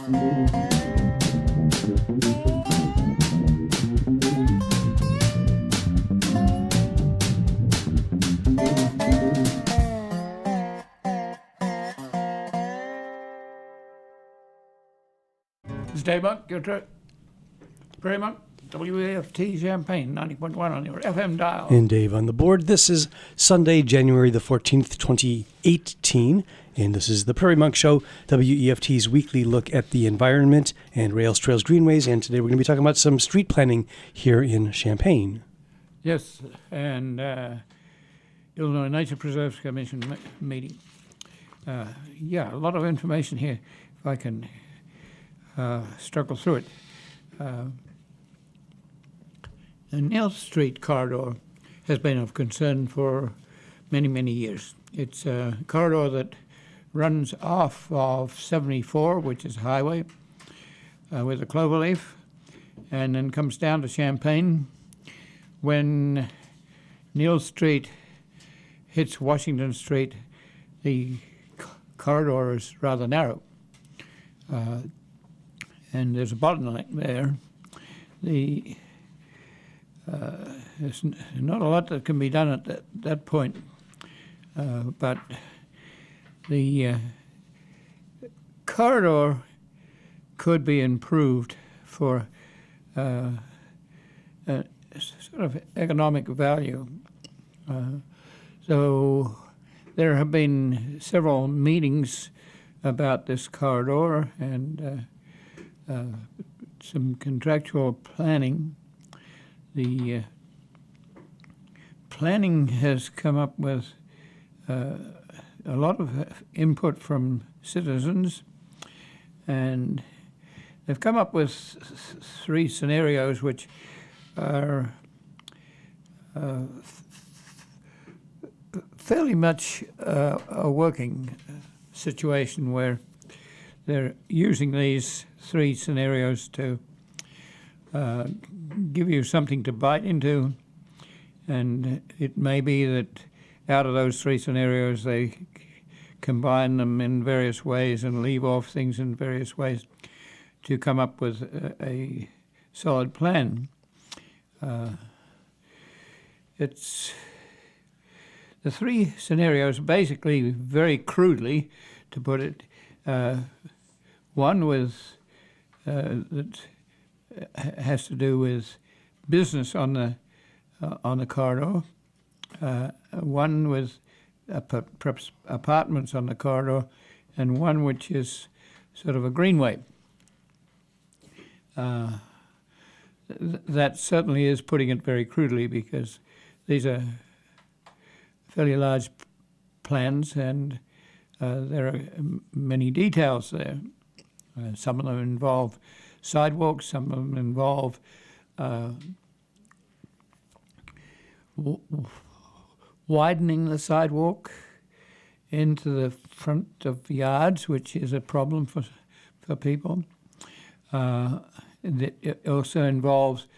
This is Dave Monk, your Prairie Monk, WAFT Champaign, 90.1 on your FM dial. And Dave on the board. This is Sunday, January the 14th, 2018, and this is the Prairie Monk Show, WEFT's weekly look at the environment and rails, trails, greenways, and today we're going to be talking about some street planning here in Champaign. Yes, and Illinois Nature Preserves Commission meeting. Yeah, a lot of information here, if I can struggle through it. The Neal Street corridor has been of concern for many, many years. It's a corridor that runs off of 74, which is a highway, with a cloverleaf, and then comes down to Champaign. When Neal Street hits Washington Street, the corridor is rather narrow. And there's a bottleneck there. There's not a lot that can be done at that point, but the corridor could be improved for sort of economic value. So there have been several meetings about this corridor and some contractual planning. The planning has come up with a lot of input from citizens, and they've come up with three scenarios which are fairly much a working situation where they're using these three scenarios to give you something to bite into, and it may be that out of those three scenarios they combine them in various ways and leave off things in various ways to come up with a solid plan. It's the three scenarios, basically, very crudely, to put it, one with that has to do with business on the corridor, one with perhaps apartments on the corridor, and one which is sort of a greenway. That certainly is putting it very crudely, because these are fairly large plans, and there are many details there. Some of them involve sidewalks, some of them involve widening the sidewalk into the front of yards, which is a problem for people. It also involves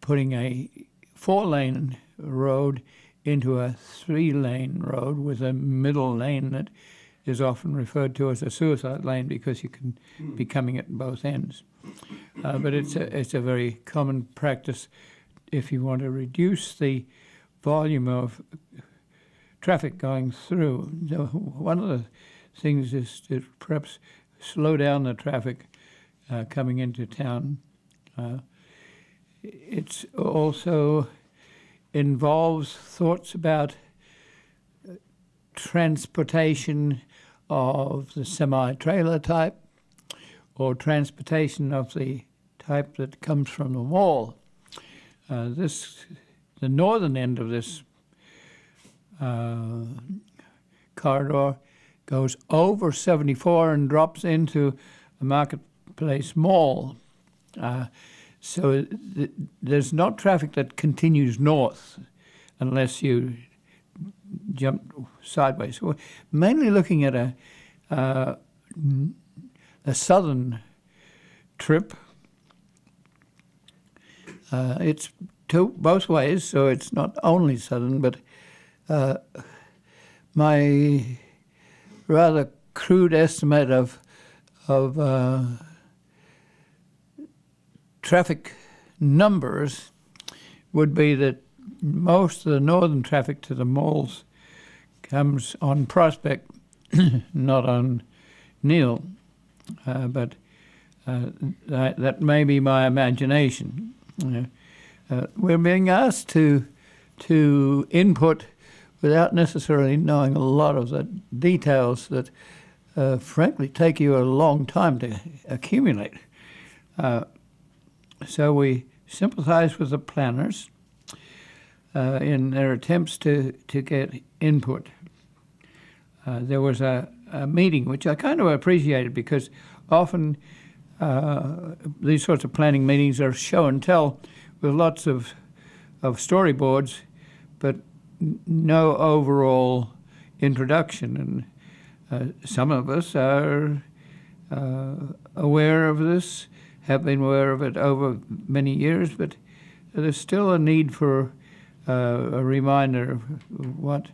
putting a 4-lane road into a 3-lane road with a middle lane that is often referred to as a suicide lane, because you can be coming at both ends. But it's a very common practice if you want to reduce the volume of traffic going through. So one of the things is to perhaps slow down the traffic coming into town. It also involves thoughts about transportation of the semi-trailer type, or transportation of the type that comes from the mall. The northern end of this corridor goes over 74 and drops into a marketplace mall. So there's not traffic that continues north unless you jump sideways. So we're mainly looking at a southern trip. It's both ways, so it's not only southern, but my rather crude estimate of traffic numbers would be that most of the northern traffic to the malls comes on Prospect, not on Neil, but that may be my imagination. We're being asked to input without necessarily knowing a lot of the details that, frankly, take you a long time to accumulate. So we sympathize with the planners in their attempts to get input. There was a meeting which I kind of appreciated, because often these sorts of planning meetings are show and tell with lots of storyboards, but no overall introduction. And some of us are aware of this, have been aware of it over many years, but there's still a need for a reminder of what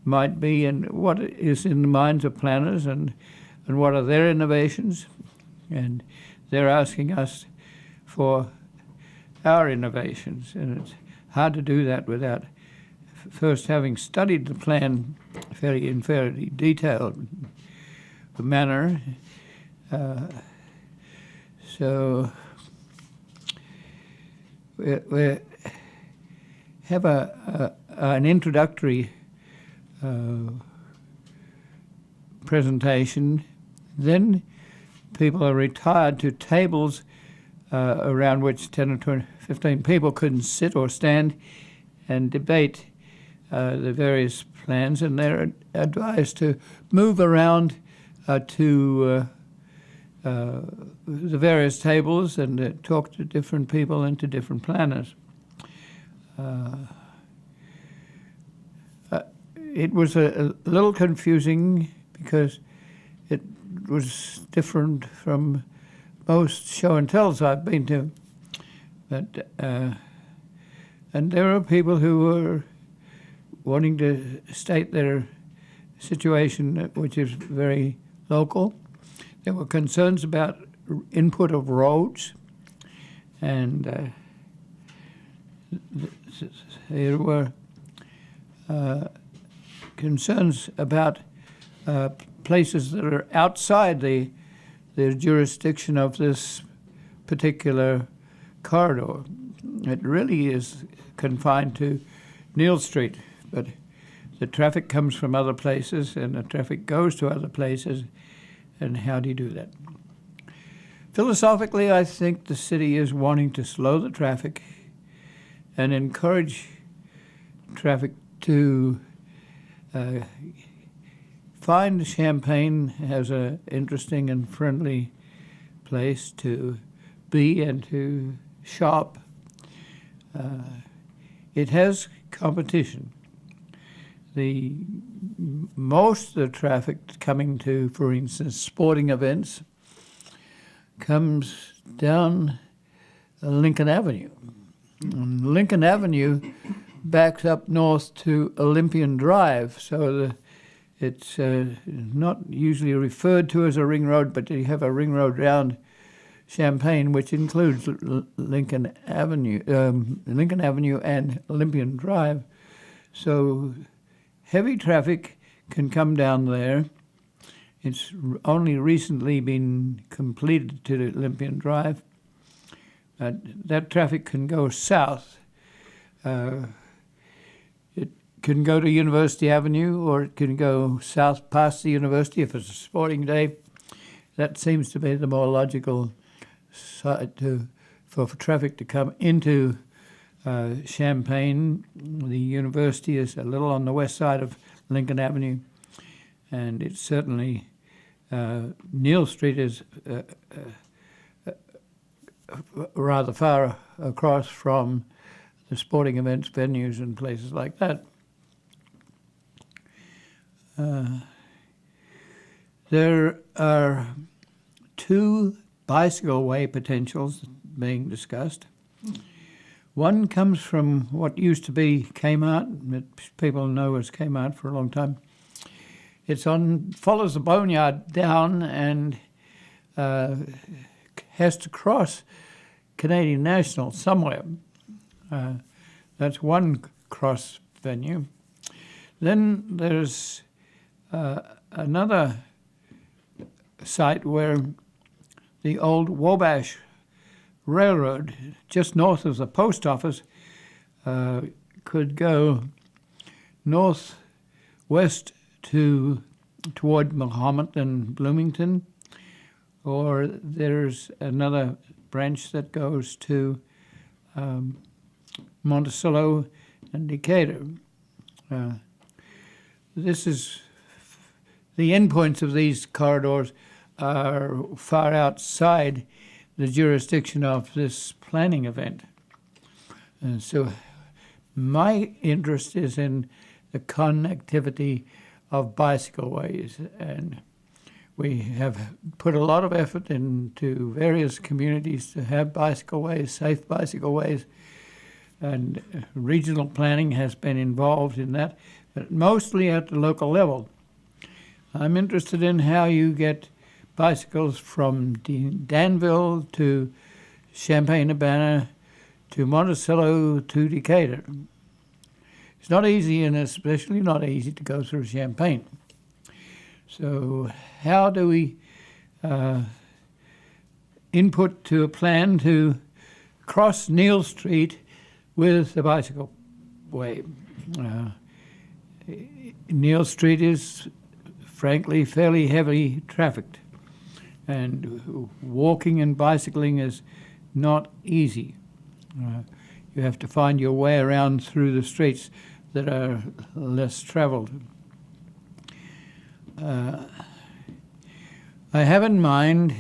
might be and what is in the minds of planners, and what are their innovations. And they're asking us for our innovations, and it's hard to do that without first having studied the plan in fairly detailed manner. So we have an introductory presentation. Then people are retired to tables around which 10 or 20, 15 people can sit or stand and debate the various plans, and they're advised to move around to the various tables and talk to different people and to different planners. It was a little confusing because it was different from most show and tells I've been to, but and there are people who were wanting to state their situation, which is very local. There were concerns about input of roads, and there were concerns about places that are outside the jurisdiction of this particular corridor. It really is confined to Neal Street, but the traffic comes from other places and the traffic goes to other places, and how do you do that? Philosophically, I think the city is wanting to slow the traffic and encourage traffic to find Champaign as an interesting and friendly place to be and to shop. It has competition. Most of the traffic coming to, for instance, sporting events comes down Lincoln Avenue. And Lincoln Avenue backs up north to Olympian Drive, so it's not usually referred to as a ring road, but you have a ring road round Champaign, which includes Lincoln Avenue and Olympian Drive. So heavy traffic can come down there. It's only recently been completed to Olympian Drive. That traffic can go south. It can go to University Avenue, or it can go south past the university if it's a sporting day. That seems to be the more logical side for traffic to come into Champaign. The university is a little on the west side of Lincoln Avenue, and it's certainly Neal Street is rather far across from the sporting events venues and places like that. There are two bicycle way potentials being discussed. One comes from what used to be Kmart, that people know as Kmart for a long time, follows the boneyard down and has to cross Canadian National somewhere. That's one cross venue. Then there's another site where the old Wabash Railroad, just north of the post office, could go northwest toward Mahomet and Bloomington, or there's another branch that goes to Monticello and Decatur. This is the endpoints of these corridors are far outside the jurisdiction of this planning event. And so my interest is in the connectivity of bicycle ways, and we have put a lot of effort into various communities to have bicycle ways, safe bicycle ways, and regional planning has been involved in that, but mostly at the local level. I'm interested in how you get bicycles from Danville to Champaign-Urbana to Monticello to Decatur. It's not easy, and especially not easy to go through Champaign. So how do we input to a plan to cross Neal Street with the bicycle way? Neal Street is, frankly, fairly heavily trafficked, and walking and bicycling is not easy. You have to find your way around through the streets that are less traveled. I have in mind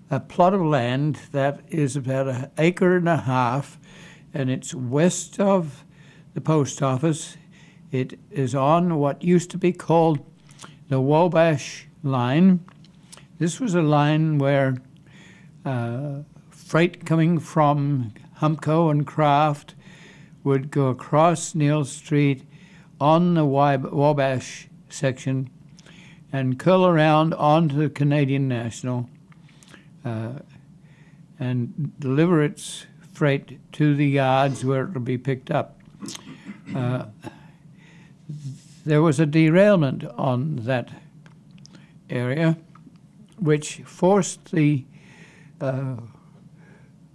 a plot of land that is about 1.5 acres, and it's west of the post office. It is on what used to be called the Wabash line. This was a line where freight coming from Humco and Kraft would go across Neal Street on the Wabash section and curl around onto the Canadian National and deliver its freight to the yards where it will be picked up. There was a derailment on that area, which forced the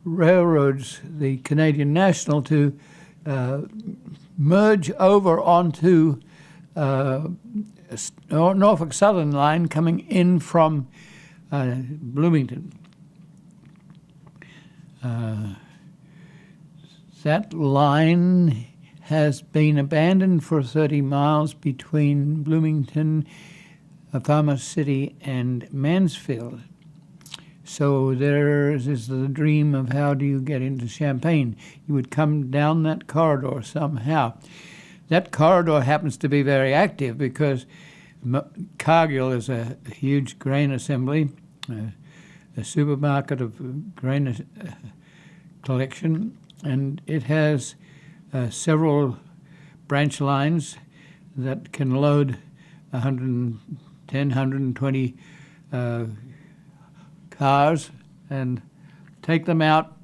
railroads, the Canadian National, to merge over onto Norfolk Southern line coming in from Bloomington. That line has been abandoned for 30 miles between Bloomington, Farmer City, and Mansfield. So there is the dream of how do you get into Champaign. You would come down that corridor somehow. That corridor happens to be very active because Cargill is a huge grain assembly, a supermarket of grain collection, and it has several branch lines that can load 110, 120 cars and take them out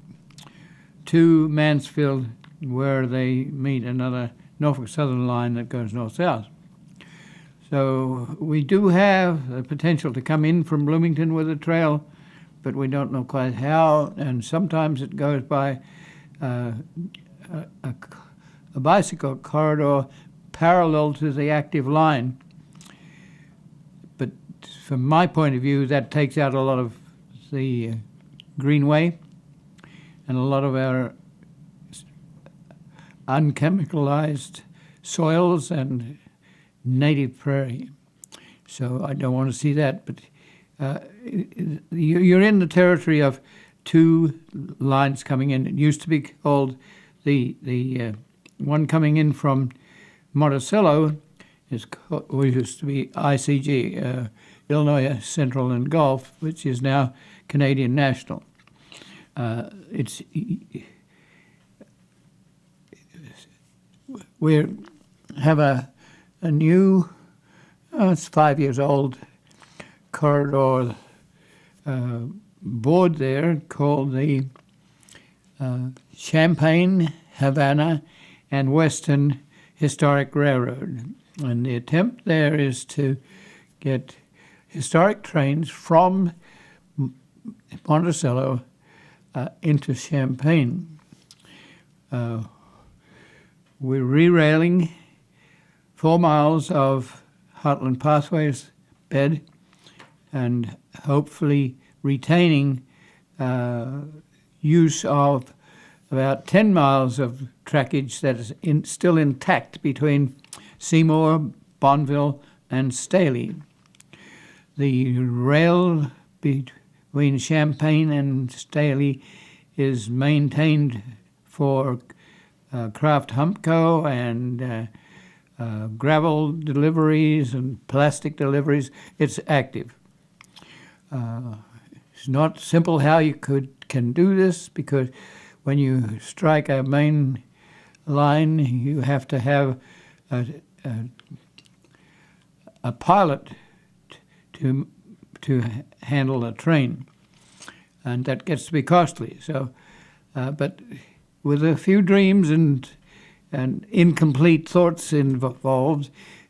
to Mansfield, where they meet another Norfolk Southern line that goes north-south. So we do have the potential to come in from Bloomington with a trail, but we don't know quite how, and sometimes it goes by a bicycle corridor parallel to the active line. But from my point of view, that takes out a lot of the greenway and a lot of our unchemicalized soils and native prairie. So I don't want to see that, but you're in the territory of two lines coming in. It used to be called the one coming in from Monticello used to be ICG, Illinois Central and Gulf, which is now Canadian National. We have a new it's 5 years old corridor board there called the Champaign, Havana, and Western Historic Railroad. And the attempt there is to get historic trains from Monticello into Champaign. We're re-railing 4 miles of Heartland Pathways bed and hopefully retaining use of about 10 miles of trackage that is still intact between Seymour, Bonneville, and Staley. The rail between Champaign and Staley is maintained for Kraft Humpco and gravel deliveries and plastic deliveries. It's active. It's not simple how you can do this, because when you strike a main line, you have to have a pilot to handle a train, and that gets to be costly. So, but with a few dreams and incomplete thoughts involved,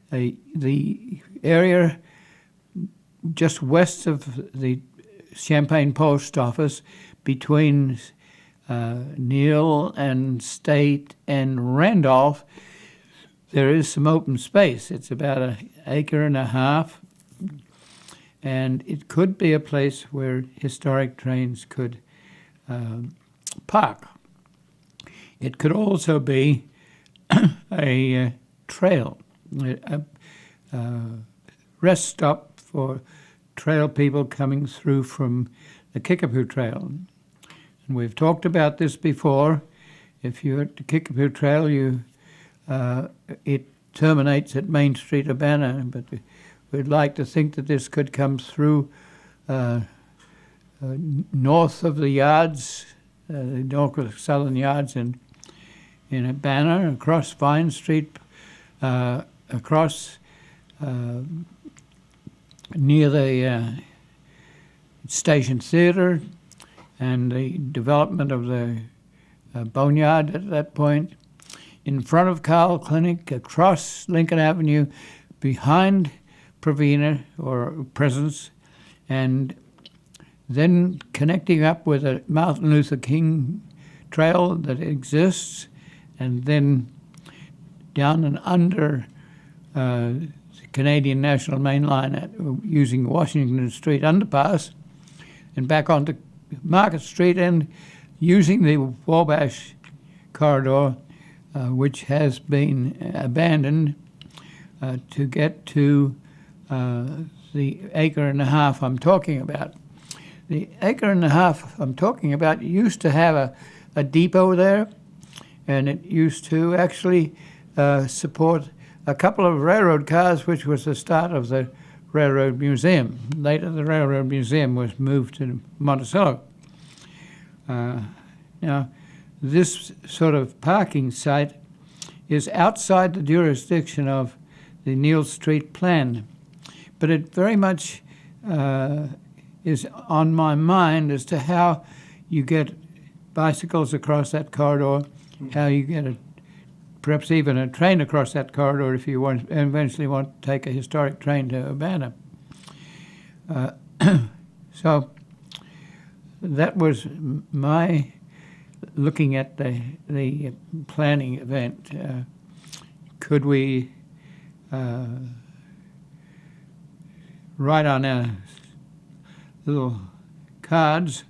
the area just west of the Champaign Post Office, between Neal and State and Randolph, there is some open space. It's about an acre and a half, and it could be a place where historic trains could park. It could also be a trail, a rest stop for trail people coming through from the Kickapoo Trail. And we've talked about this before. If you're at the Kickapoo Trail, it terminates at Main Street, Urbana, but we'd like to think that this could come through north of the yards, the North Southern Yards in Urbana, across Vine Street, across near the Station Theatre and the development of the Boneyard at that point, in front of Carl Clinic, across Lincoln Avenue, behind Pravina or Presence, and then connecting up with a Martin Luther King trail that exists, and then down and under the Canadian National Main Line using Washington Street underpass, and back onto Market Street and using the Wabash corridor, which has been abandoned, to get to the acre and a half I'm talking about. The acre and a half I'm talking about used to have a depot there, and it used to actually support a couple of railroad cars, which was the start of the Railroad Museum. Later, the Railroad Museum was moved to Monticello. Now, this sort of parking site is outside the jurisdiction of the Neal Street plan, but it very much is on my mind as to how you get bicycles across that corridor, how you get perhaps even a train across that corridor if you eventually want to take a historic train to Urbana. So that was my looking at the planning event. Could we write on our little cards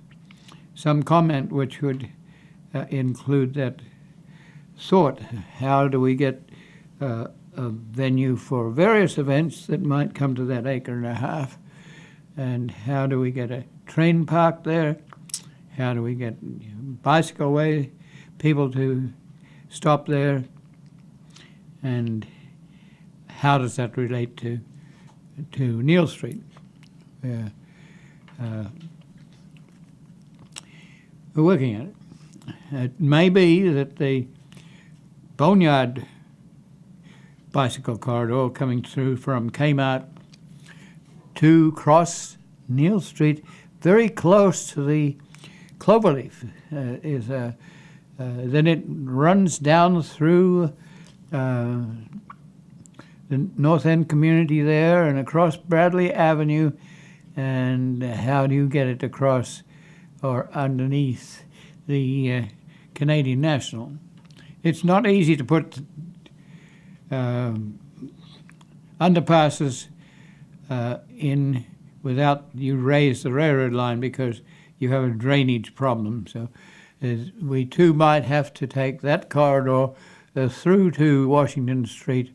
some comment which would include that thought? How do we get a venue for various events that might come to that acre and a half? And how do we get a train park there? How do we get bicycle way people to stop there? And how does that relate to Neal Street? We're working at it. It may be that the Boneyard bicycle corridor coming through from Kmart to cross Neal Street very close to the Cloverleaf. Then it runs down through the North End community there and across Bradley Avenue. And how do you get it across or underneath the Canadian National? It's not easy to put underpasses in without you raise the railroad line because you have a drainage problem. So we too might have to take that corridor through to Washington Street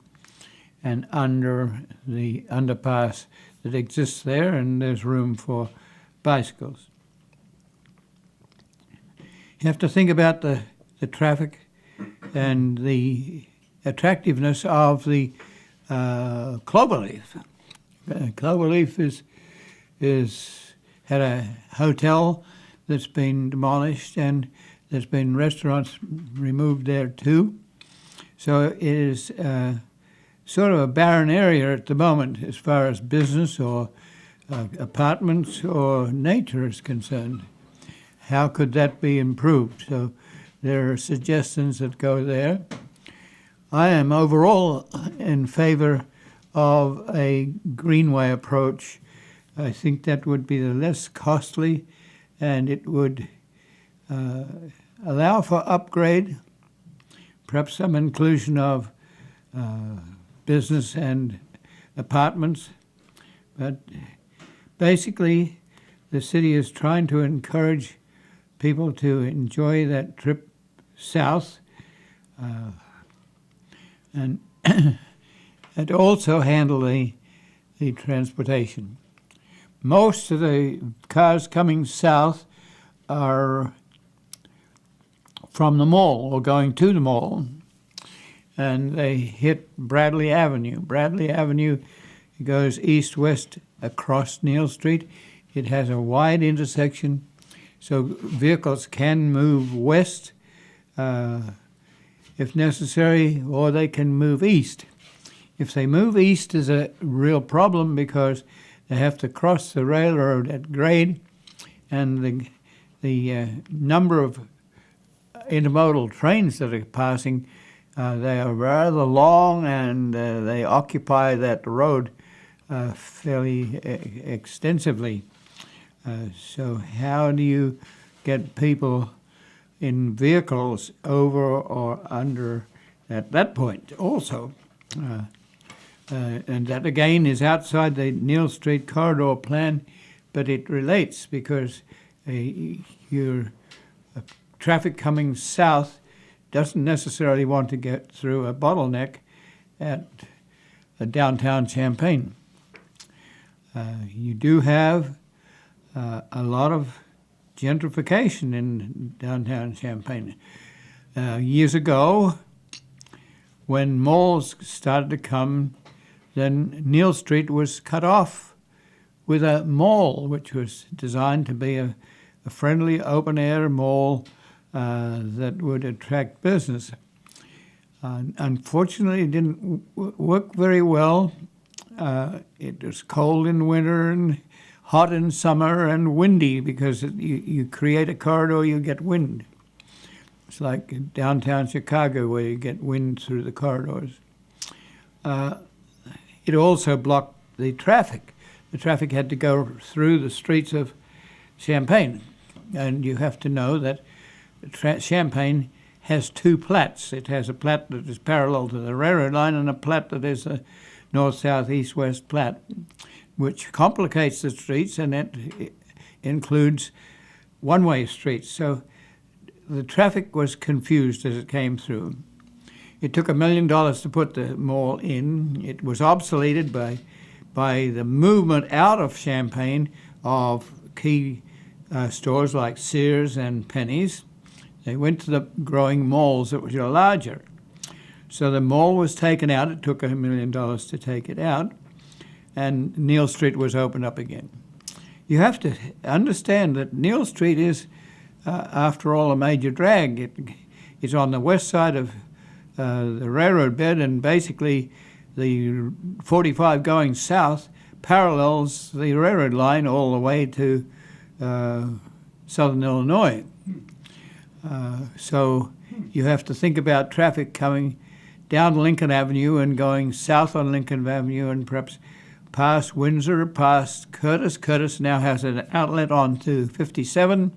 and under the underpass that exists there, and there's room for bicycles. You have to think about the traffic and the attractiveness of the Cloverleaf. Cloverleaf had a hotel that's been demolished, and there's been restaurants removed there too. So it is sort of a barren area at the moment as far as business or apartments or nature is concerned. How could that be improved? So there are suggestions that go there. I am overall in favor of a greenway approach. I think that would be the less costly, and it would allow for upgrade, perhaps some inclusion of business and apartments. But basically, the city is trying to encourage people to enjoy that trip south and also handle the transportation. Most of the cars coming south are from the mall or going to the mall, and they hit Bradley Avenue. Bradley Avenue goes east-west across Neal Street. It has a wide intersection, so vehicles can move west if necessary, or they can move east. If they move east is a real problem because they have to cross the railroad at grade, and the number of intermodal trains that are passing, they are rather long, and they occupy that road fairly extensively. So how do you get people in vehicles over or under at that point also? And that again is outside the Neal Street corridor plan, but it relates because your traffic coming south doesn't necessarily want to get through a bottleneck at downtown Champaign. You do have a lot of gentrification in downtown Champaign. Years ago, when malls started to come, then Neal Street was cut off with a mall, which was designed to be a friendly open-air mall that would attract business. Unfortunately, it didn't work very well. It was cold in winter and hot in summer and windy because you create a corridor, you get wind. It's like downtown Chicago where you get wind through the corridors. It also blocked the traffic. The traffic had to go through the streets of Champaign. And you have to know that Champaign has two plats. It has a plat that is parallel to the railroad line and a plat that is a north-south, east-west plat, which complicates the streets, and it includes one-way streets. So the traffic was confused as it came through. It took $1 million to put the mall in. It was obsoleted by the movement out of Champaign of key stores like Sears and Penny's. They went to the growing malls that were larger. So the mall was taken out. It took $1 million to take it out, and Neal Street was opened up again. You have to understand that Neal Street is, after all, a major drag. It's on the west side of the railroad bed, and basically the 45 going south parallels the railroad line all the way to southern Illinois. So you have to think about traffic coming down Lincoln Avenue and going south on Lincoln Avenue and perhaps past Windsor, past Curtis. Curtis now has an outlet onto 57.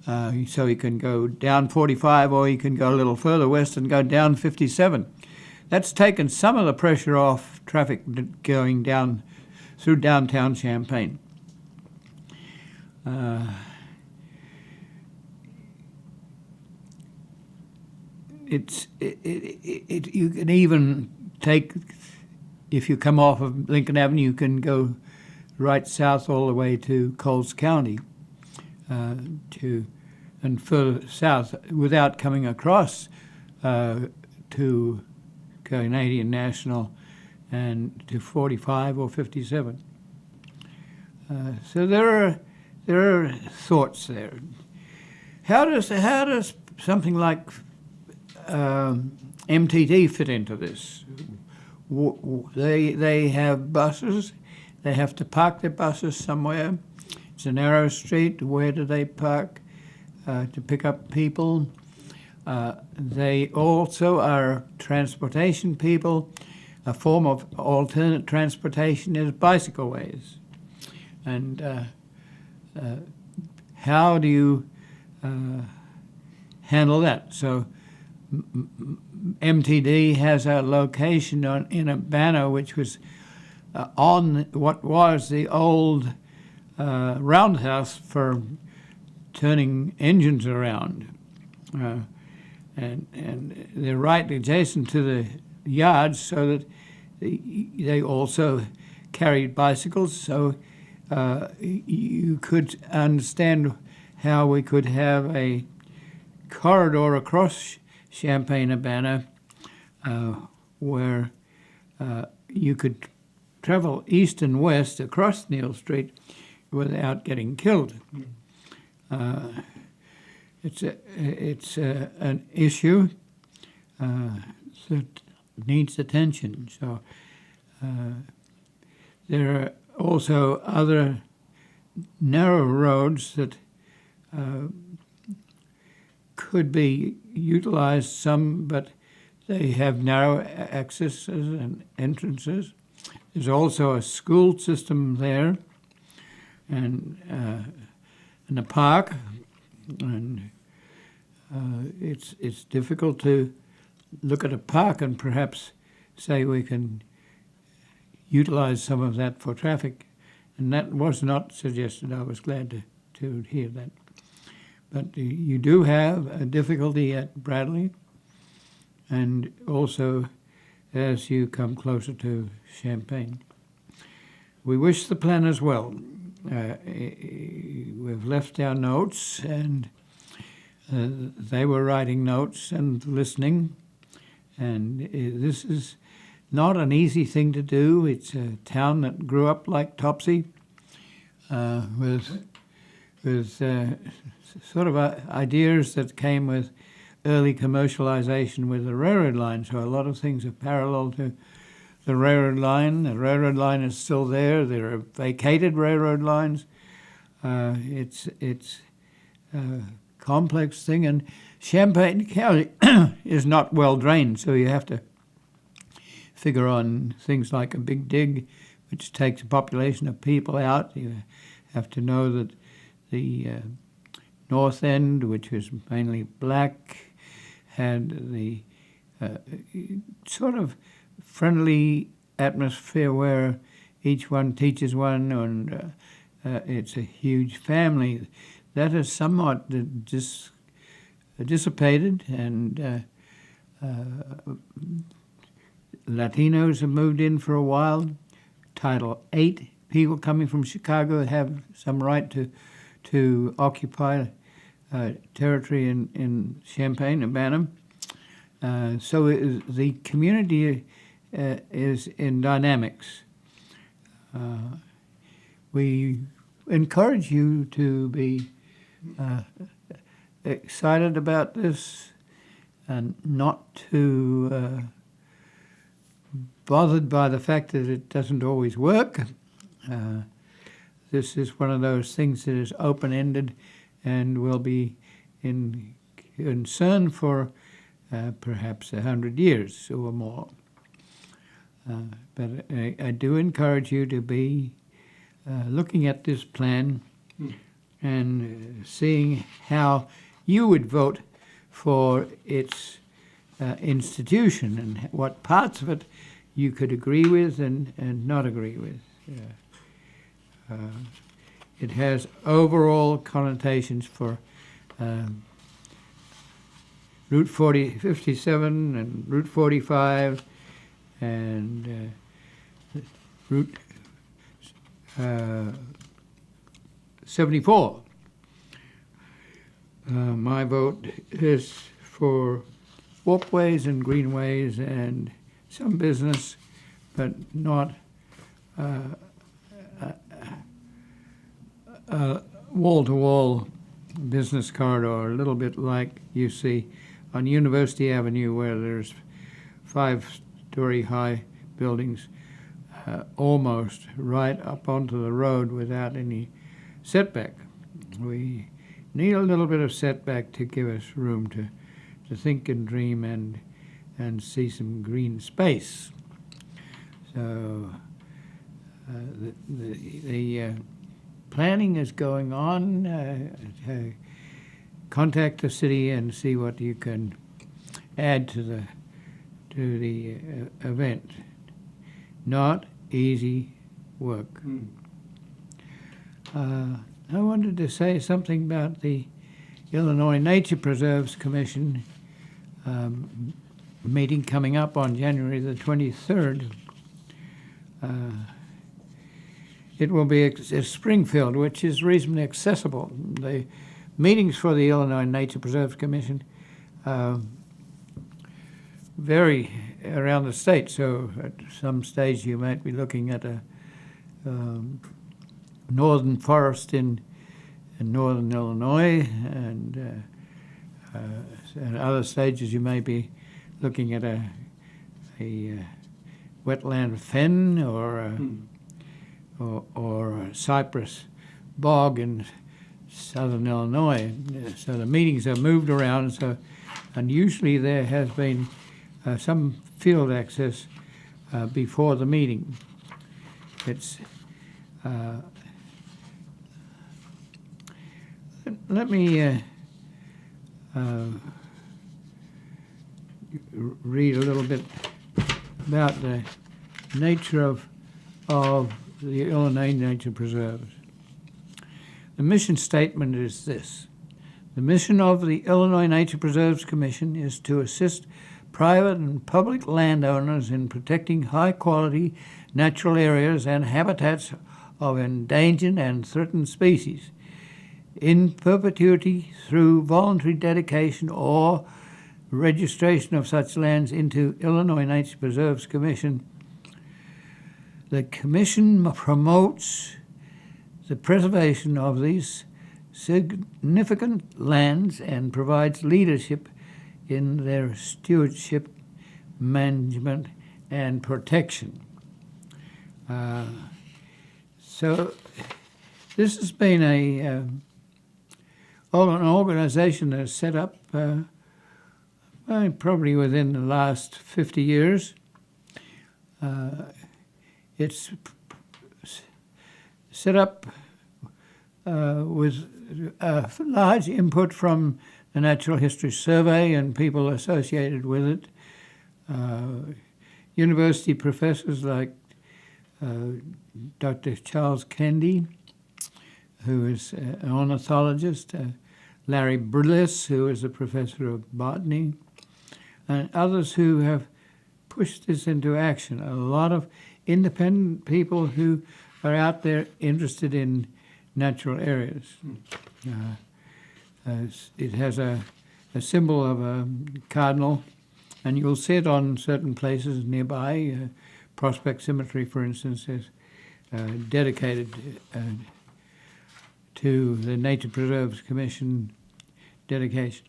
So you can go down 45 or you can go a little further west and go down 57. That's taken some of the pressure off traffic going down through downtown Champaign. You can even take, if you come off of Lincoln Avenue, you can go right south all the way to Coles County, and further south without coming across to Canadian National and to 45 or 57. So there are thoughts there. How does something like MTD fit into this? They have buses. They have to park their buses somewhere. It's a narrow street. Where do they park to pick up people? They also are transportation people. A form of alternate transportation is bicycle ways. And how do you handle that? So MTD has a location in Urbana, which was on what was the old roundhouse for turning engines around. And they're right adjacent to the yards, so that they also carried bicycles. So you could understand how we could have a corridor across Champaign-Urbana where you could travel east and west across Neal Street without getting killed. It's an issue that needs attention. So there are also other narrow roads that could be utilized some, but they have narrow accesses and entrances. There's also a school system there, and a park, and it's difficult to look at a park and perhaps say we can utilize some of that for traffic, and that was not suggested. I was glad to hear that. But you do have a difficulty at Bradley, and also as you come closer to Champaign. We wish the planners well. We've left our notes, and they were writing notes and listening, and this is not an easy thing to do. It's a town that grew up like Topsy, with sort of ideas that came with early commercialization with the railroad line. So a lot of things are parallel to the railroad line. The railroad line is still there. There are vacated railroad lines. It's a complex thing, and Champaign County is not well drained, so you have to figure on things like a big dig, which takes a population of people out. You have to know that the north end, which was mainly black, had the sort of friendly atmosphere where each one teaches one, and it's a huge family. That has somewhat dissipated, and Latinos have moved in for a while. Title VIII people coming from Chicago have some right to occupy territory in Champaign-Urbana. So the community is in dynamics. We encourage you to be excited about this and not too bothered by the fact that it doesn't always work. This is one of those things that is open-ended and will be in concern for perhaps 100 years or more. But I do encourage you to be looking at this plan and seeing how you would vote for its institution and what parts of it you could agree with and not agree with. It has overall connotations for Route 57 and Route 45 and Route 74. My vote is for walkways and greenways and some business, but not wall-to-wall business corridor, a little bit like you see on University Avenue, where there's 5-story high buildings almost right up onto the road without any setback. We need a little bit of setback to give us room to think and dream and see some green space. So the planning is going on. Contact the city and see what you can add to the event. Not easy work. I wanted to say something about the Illinois Nature Preserves Commission meeting coming up on January the 23rd. It will be at Springfield, which is reasonably accessible. The meetings for the Illinois Nature Preserves Commission vary around the state, so at some stage you might be looking at a northern forest in northern Illinois, and at other stages you may be looking at a wetland fen or a cypress bog in southern Illinois. So the meetings are moved around, and usually there has been some field access before the meeting. It's let me read a little bit about the nature of the Illinois Nature Preserves. The mission statement is this: the mission of the Illinois Nature Preserves Commission is to assist private and public landowners in protecting high-quality natural areas and habitats of endangered and threatened species in perpetuity through voluntary dedication or registration of such lands into Illinois Nature Preserves Commission. The Commission promotes the preservation of these significant lands and provides leadership in their stewardship, management, and protection. So this has been an organization that's set up probably within the last 50 years. It's set up with large input from the Natural History Survey and people associated with it. University professors like Dr. Charles Kendi, who is an ornithologist, Larry Brillis, who is a professor of botany, and others who have pushed this into action. A lot of independent people who are out there interested in natural areas. It has a symbol of a cardinal, and you'll see it on certain places nearby. Prospect Cemetery, for instance, is dedicated to the Nature Preserves Commission dedication.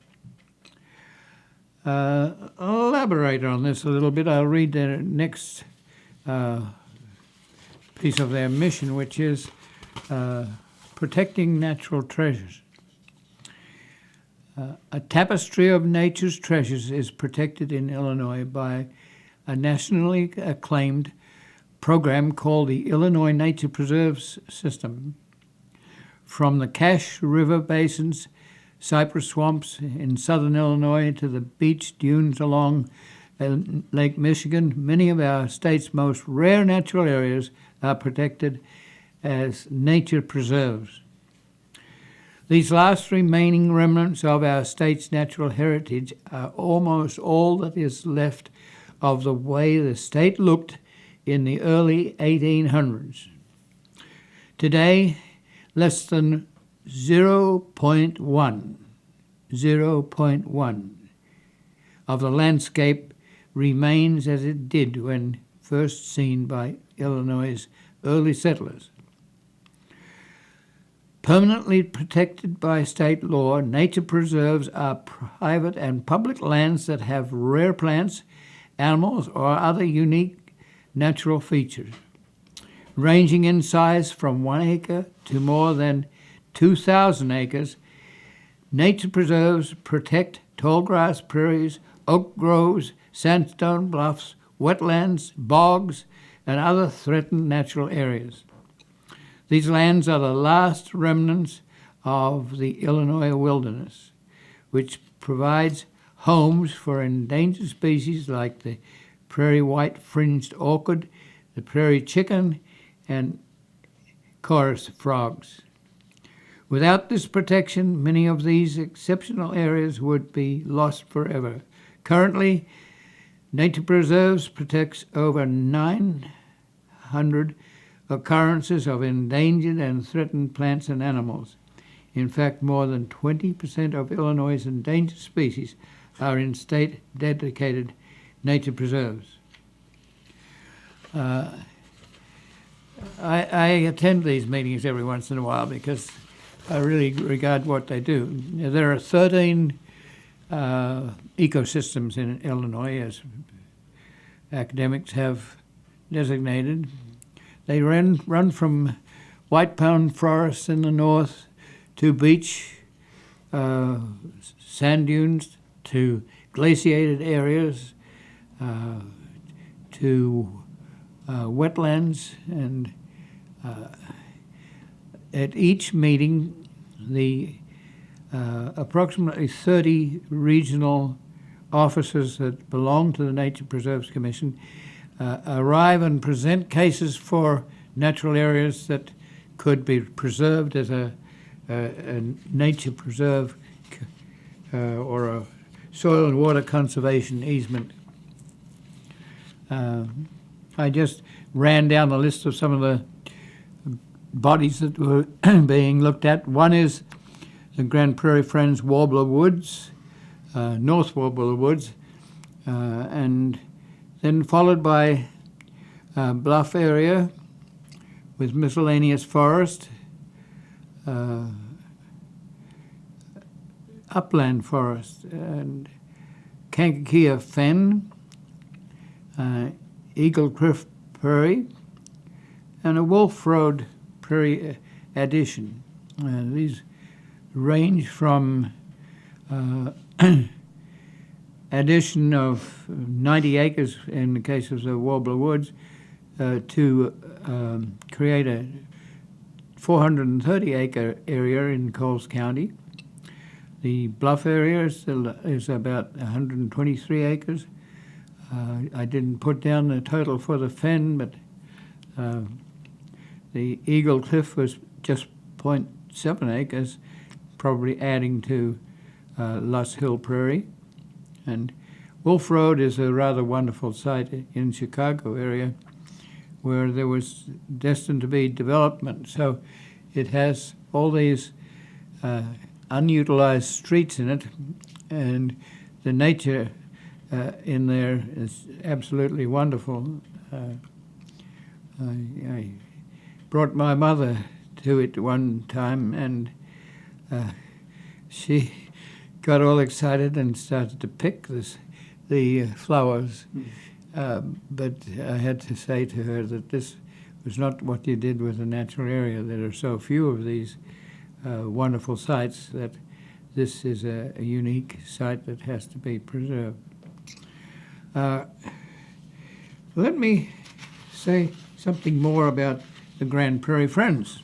I'll elaborate on this a little bit. I'll read the next piece of their mission, which is protecting natural treasures. A tapestry of nature's treasures is protected in Illinois by a nationally acclaimed program called the Illinois Nature Preserves System. From the Cache River basins, cypress swamps in southern Illinois to the beach dunes along Lake Michigan, many of our state's most rare natural areas are protected as nature preserves. These last remaining remnants of our state's natural heritage are almost all that is left of the way the state looked in the early 1800s. Today, less than 0.1 of the landscape remains as it did when first seen by Illinois' early settlers. Permanently protected by state law, nature preserves are private and public lands that have rare plants, animals, or other unique natural features, ranging in size from 1 acre to more than 2,000 acres. Nature preserves protect tallgrass prairies, oak groves, sandstone bluffs, wetlands, bogs, and other threatened natural areas. These lands are the last remnants of the Illinois wilderness, which provides homes for endangered species like the prairie white-fringed orchid, the prairie chicken, and chorus frogs. Without this protection, many of these exceptional areas would be lost forever. Currently, Nature Preserves protects over 900 occurrences of endangered and threatened plants and animals. In fact, more than 20% of Illinois' endangered species are in state-dedicated nature preserves. I attend these meetings every once in a while because I really regard what they do. There are 13 ecosystems in Illinois, as academics have designated. They run from white pine forests in the north to beach, sand dunes, to glaciated areas, to wetlands, and at each meeting, the approximately 30 regional officers that belong to the Nature Preserves Commission arrive and present cases for natural areas that could be preserved as a nature preserve or a soil and water conservation easement. I just ran down the list of some of the bodies that were being looked at. One is the Grand Prairie Friends Warbler Woods, North Warbler Woods, and then followed by Bluff area with miscellaneous forest, upland forest, and Kankakee Fen, Eagle Cliff Prairie, and a Wolf Road Prairie addition. These range from addition of 90 acres in the case of the Warbler Woods to create a 430-acre area in Coles County. The Bluff area is about 123 acres. I didn't put down the total for the Fen, but the Eagle Cliff was just 0.7 acres, probably adding to Luss Hill Prairie. And Wolf Road is a rather wonderful site in Chicago area where there was destined to be development. So it has all these unutilized streets in it, and the nature in there is absolutely wonderful. I brought my mother to it one time, and she got all excited and started to pick the flowers. But I had to say to her that this was not what you did with the natural area. There are so few of these wonderful sites that this is a unique site that has to be preserved. Let me say something more about the Grand Prairie Friends.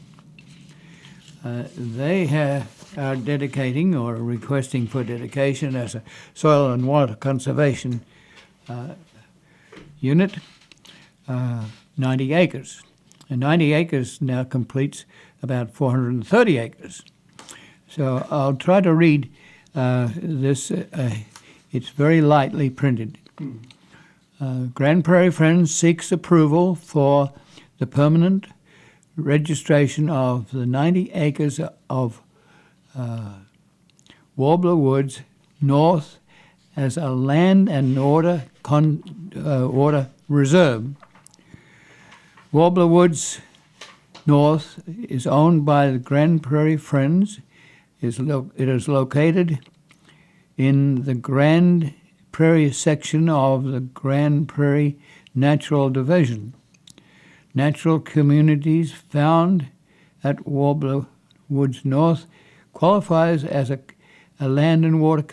They are dedicating or requesting for dedication as a soil and water conservation unit, 90 acres. And 90 acres now completes about 430 acres. So I'll try to read this. It's very lightly printed. Grand Prairie Friends seeks approval for the permanent registration of the 90 acres of Warbler Woods North as a land and water reserve. Warbler Woods North is owned by the Grand Prairie Friends. It is located in the Grand Prairie section of the Grand Prairie Natural Division. Natural communities found at Warbler Woods North qualifies as a land and water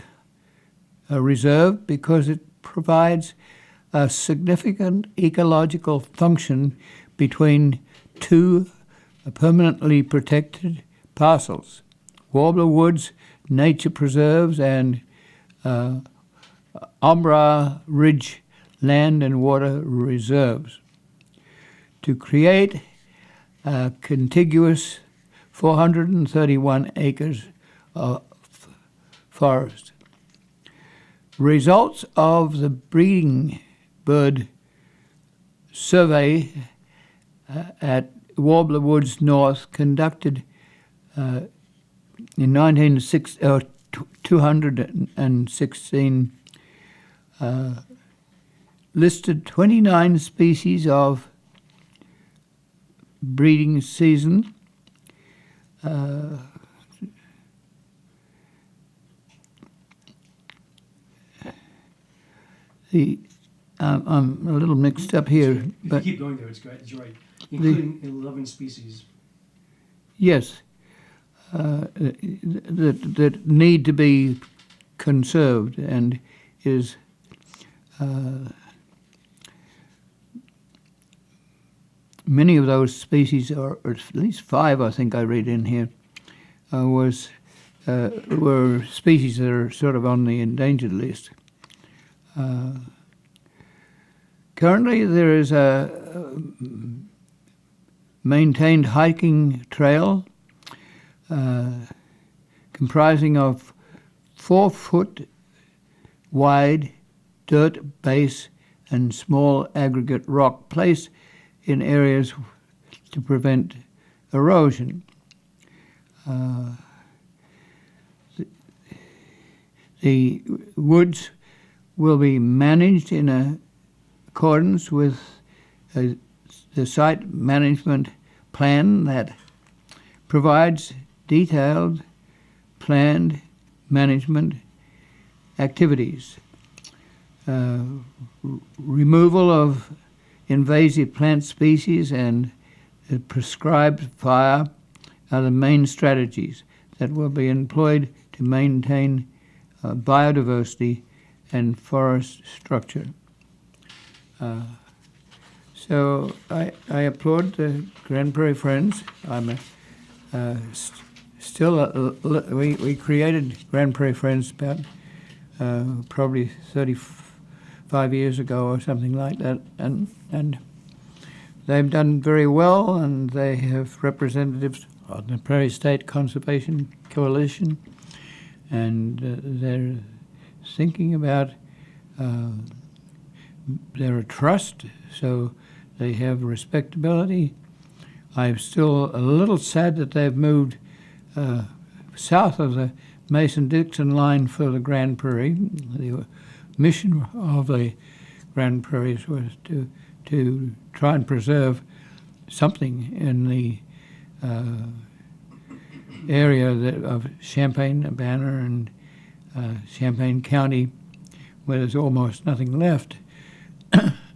reserve because it provides a significant ecological function between two permanently protected parcels, Warbler Woods Nature Preserves and Umbra Ridge Land and Water Reserves, to create a contiguous 431 acres of forest. Results of the breeding bird survey at Warbler Woods North conducted in 216 listed 29 species of breeding season. I'm a little mixed up here. If you keep going there, it's great. It's right. Including 11 species. Yes, that need to be conserved and is many of those species, or at least 5, I think I read in here, were species that are sort of on the endangered list. Currently, there is a maintained hiking trail comprising of 4-foot wide dirt base and small aggregate rock placed in areas to prevent erosion. The woods will be managed in accordance with the site management plan that provides detailed planned management activities. Removal of invasive plant species and prescribed fire are the main strategies that will be employed to maintain biodiversity and forest structure. So I applaud the Grand Prairie Friends. I'm we created Grand Prairie Friends about probably 35 years ago or something like that, and they've done very well, and they have representatives on the Prairie State Conservation Coalition, and they're thinking about they're a trust, so they have respectability. I'm still a little sad that they've moved south of the Mason-Dixon line for the Grand Prairie. The mission of the Grand Prairies was to try and preserve something in the area of Champaign-Urbana and Champaign County, where there's almost nothing left.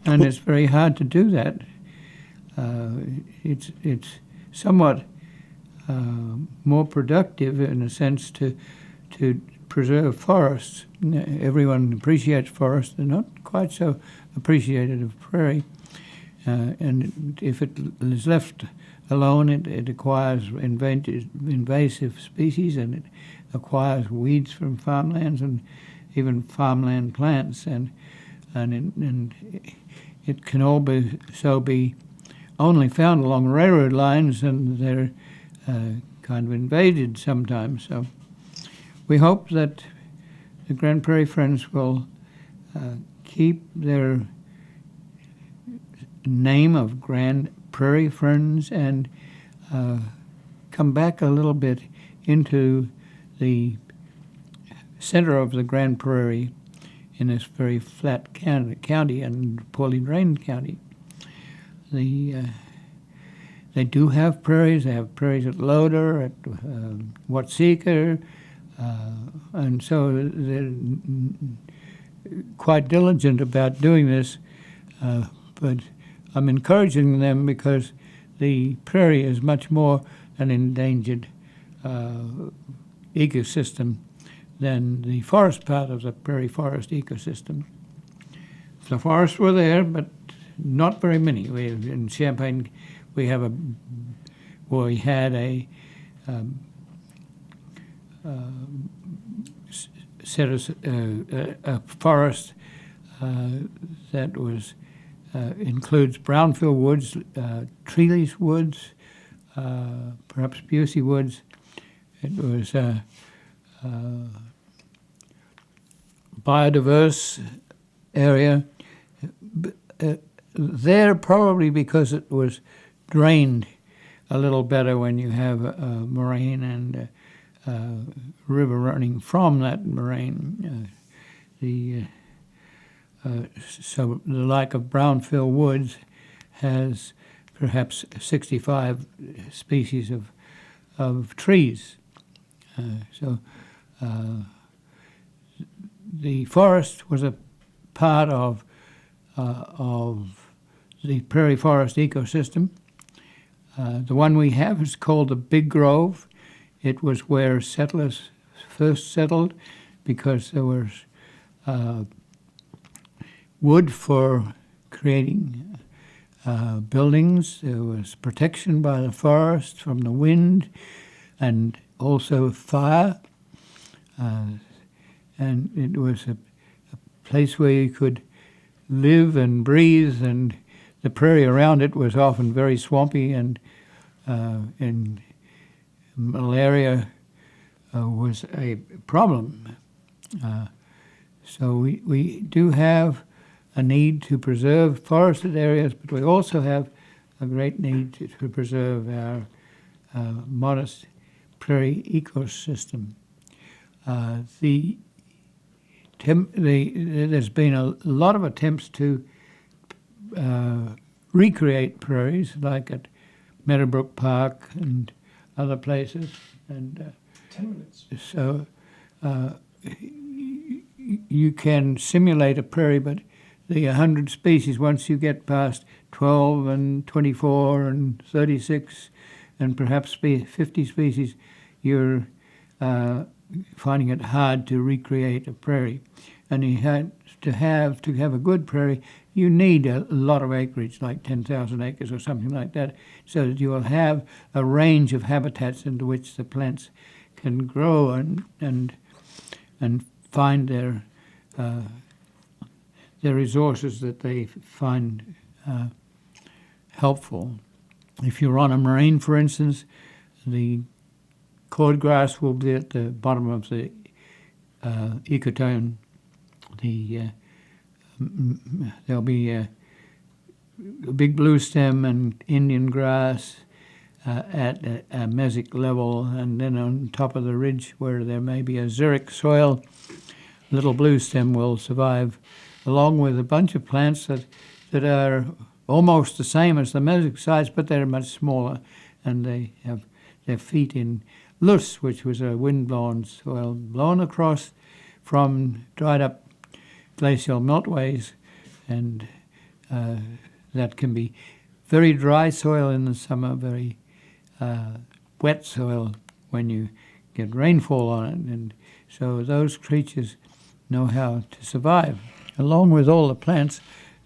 And it's very hard to do that. it's somewhat more productive in a sense to preserve forests. Everyone appreciates forests; they're not quite so appreciated of prairie. And if it is left alone, it acquires invasive species, and it acquires weeds from farmlands and even farmland plants, and it can all be only found along railroad lines, and they're kind of invaded sometimes. So we hope that the Grand Prairie Friends will keep their name of Grand Prairie Friends and come back a little bit into the center of the Grand Prairie in this very flat county and poorly drained county. They do have prairies. They have prairies at Loader, at Watseka, and so they're quite diligent about doing this. But I'm encouraging them because the prairie is much more an endangered ecosystem than the forest part of the prairie forest ecosystem. The forests were there, but not very many. In Champaign, we had a forest that was includes brownfield woods, treeless woods, perhaps Busey woods. It was biodiverse area. There, probably because it was drained a little better when you have a moraine and a river running from that moraine. So the like of brownfield woods has perhaps 65 species of trees. So the forest was a part of the prairie forest ecosystem. The one we have is called the Big Grove. It was where settlers first settled because there was wood for creating buildings. There was protection by the forest from the wind and also fire. And it was a place where you could live and breathe, and the prairie around it was often very swampy, and malaria was a problem. So we do have a need to preserve forested areas, but we also have a great need to preserve our modest prairie ecosystem. There's been a lot of attempts to recreate prairies, like at Meadowbrook Park and other places. And 10 minutes. So you can simulate a prairie, but the 100 species, once you get past 12 and 24 and 36 and perhaps 50 species, you're finding it hard to recreate a prairie. And you had to have a good prairie, you need a lot of acreage, like 10,000 acres or something like that, so that you will have a range of habitats into which the plants can grow and find their resources that they find helpful. If you're on a moraine, for instance, the cordgrass will be at the bottom of the ecotone. There'll be a big blue stem and Indian grass at a mesic level, and then on top of the ridge where there may be a xeric soil, little blue stem will survive, along with a bunch of plants that are almost the same as the mesic size, but they're much smaller, and they have their feet in loess, which was a wind-blown soil blown across from dried-up glacial meltways, and that can be very dry soil in the summer, very wet soil when you get rainfall on it. And so those creatures know how to survive. Along with all the plants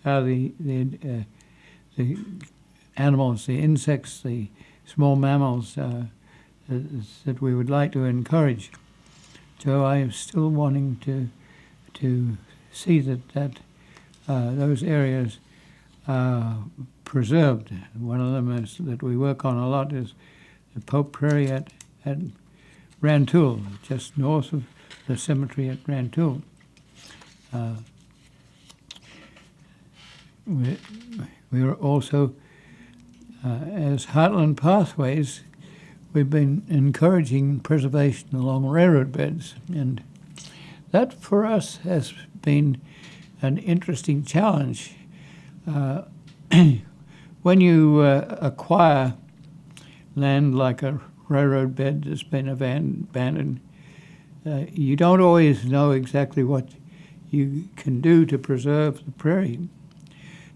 are the animals, the insects, the small mammals that we would like to encourage. So I am still wanting to see that those areas are preserved. One of them is that we work on a lot is the Pope Prairie at Rantoul, just north of the cemetery at Rantoul. We are also, as Heartland Pathways, we've been encouraging preservation along railroad beds, and that for us has been an interesting challenge. When you acquire land like a railroad bed that's been abandoned, you don't always know exactly what you can do to preserve the prairie.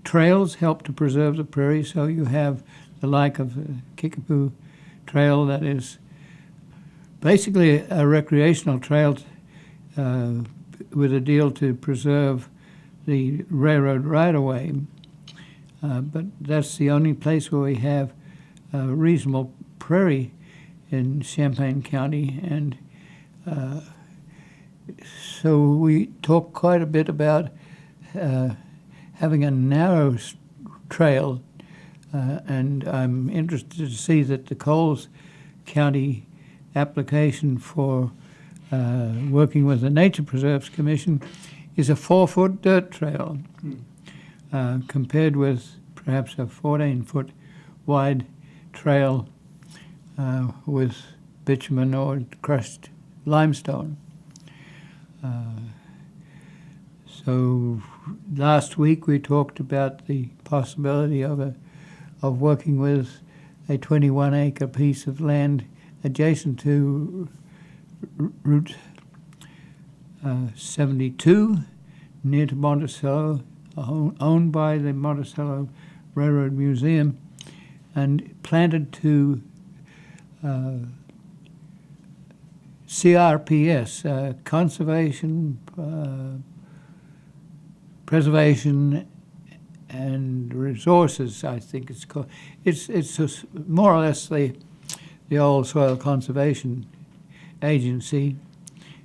Trails help to preserve the prairie, so you have the like of the Kickapoo Trail that is basically a recreational trail with a deal to preserve the railroad right-of-way. But that's the only place where we have a reasonable prairie in Champaign County, and so we talk quite a bit about having a narrow trail, and I'm interested to see that the Coles County application for working with the Nature Preserves Commission is a 4-foot dirt trail, compared with perhaps a 14-foot wide trail with bitumen or crushed limestone. So last week we talked about the possibility of working with a 21-acre piece of land adjacent to Route 72 near to Monticello, owned by the Monticello Railroad Museum, and planted to CRPS, Conservation, Preservation and Resources, I think it's called. It's just more or less the old Soil Conservation Agency,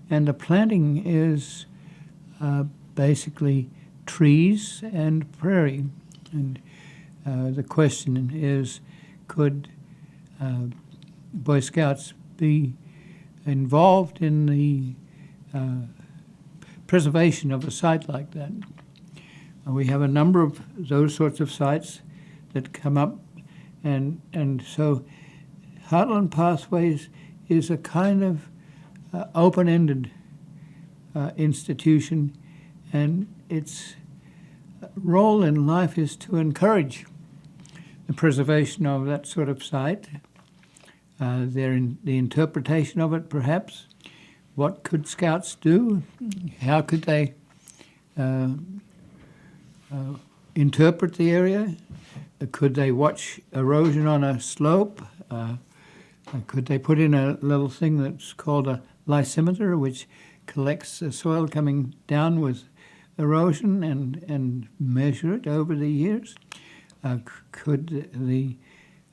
and the planting is basically trees and prairie. And the question is, could Boy Scouts be involved in the preservation of a site like that? We have a number of those sorts of sites that come up, and so Heartland Pathways is a kind of open-ended institution, and its role in life is to encourage the preservation of that sort of site, the interpretation of it perhaps. What could Scouts do? How could they interpret the area? Could they watch erosion on a slope? Could they put in a little thing that's called a lysimeter, which collects the soil coming down with erosion and measure it over the years? Could the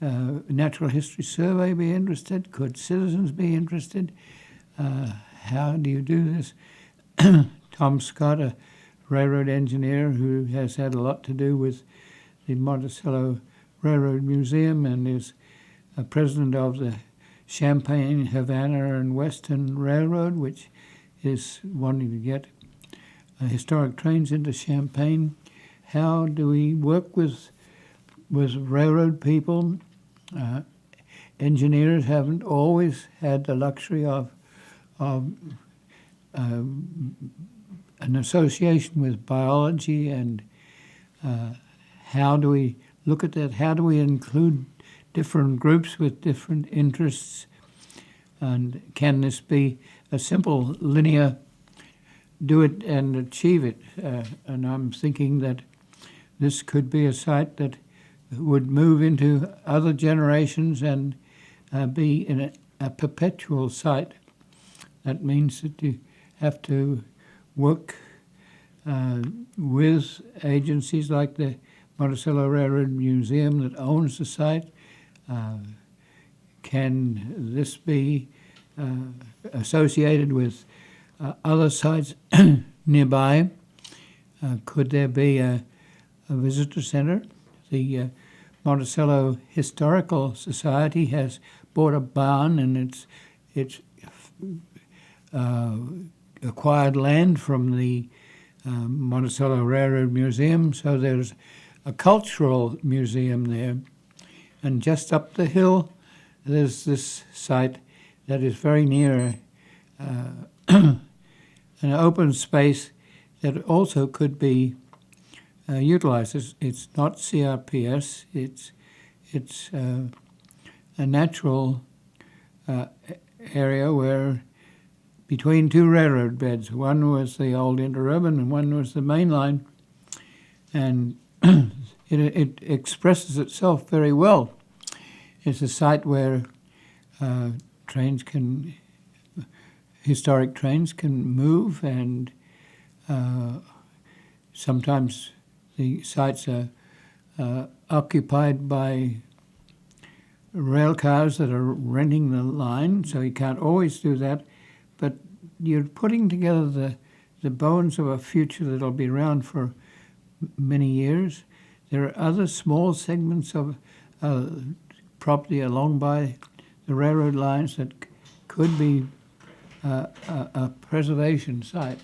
Natural History Survey be interested? Could citizens be interested? How do you do this? Tom Scott, a railroad engineer who has had a lot to do with the Monticello Railroad Museum and is president of the Champaign, Havana, and Western Railroad, which is wanting to get historic trains into Champaign. How do we work with railroad people? Engineers haven't always had the luxury of an association with biology, and how do we look at that? How do we include different groups with different interests? And can this be a simple linear do it and achieve it? And I'm thinking that this could be a site that would move into other generations and be in a perpetual site. That means that you have to work with agencies like the Monticello Railroad Museum that owns the site. Can this be associated with other sites nearby? Could there be a visitor center? The Monticello Historical Society has bought a barn, and it's acquired land from the Monticello Railroad Museum, so there's a cultural museum there. And just up the hill, there's this site that is very near an open space that also could be utilized. It's not CRPS, it's a natural area where between two railroad beds. One was the old interurban and one was the main line. And it expresses itself very well. It's a site where historic trains can move, and sometimes the sites are occupied by rail cars that are renting the line, so you can't always do that. But you're putting together the bones of a future that'll be around for many years. There are other small segments of property along by the railroad lines that could be a preservation site.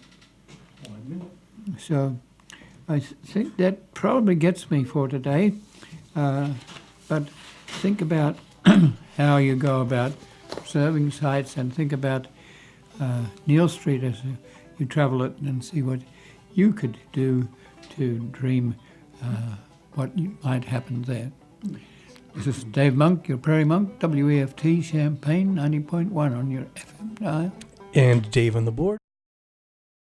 So I think that probably gets me for today. But think about how you go about preserving sites, and think about Neal Street as you travel it, and see what you could do to dream what might happen there. This is Dave Monk, your Prairie Monk, WEFT Champaign 90.1 on your FM dial. And Dave on the board.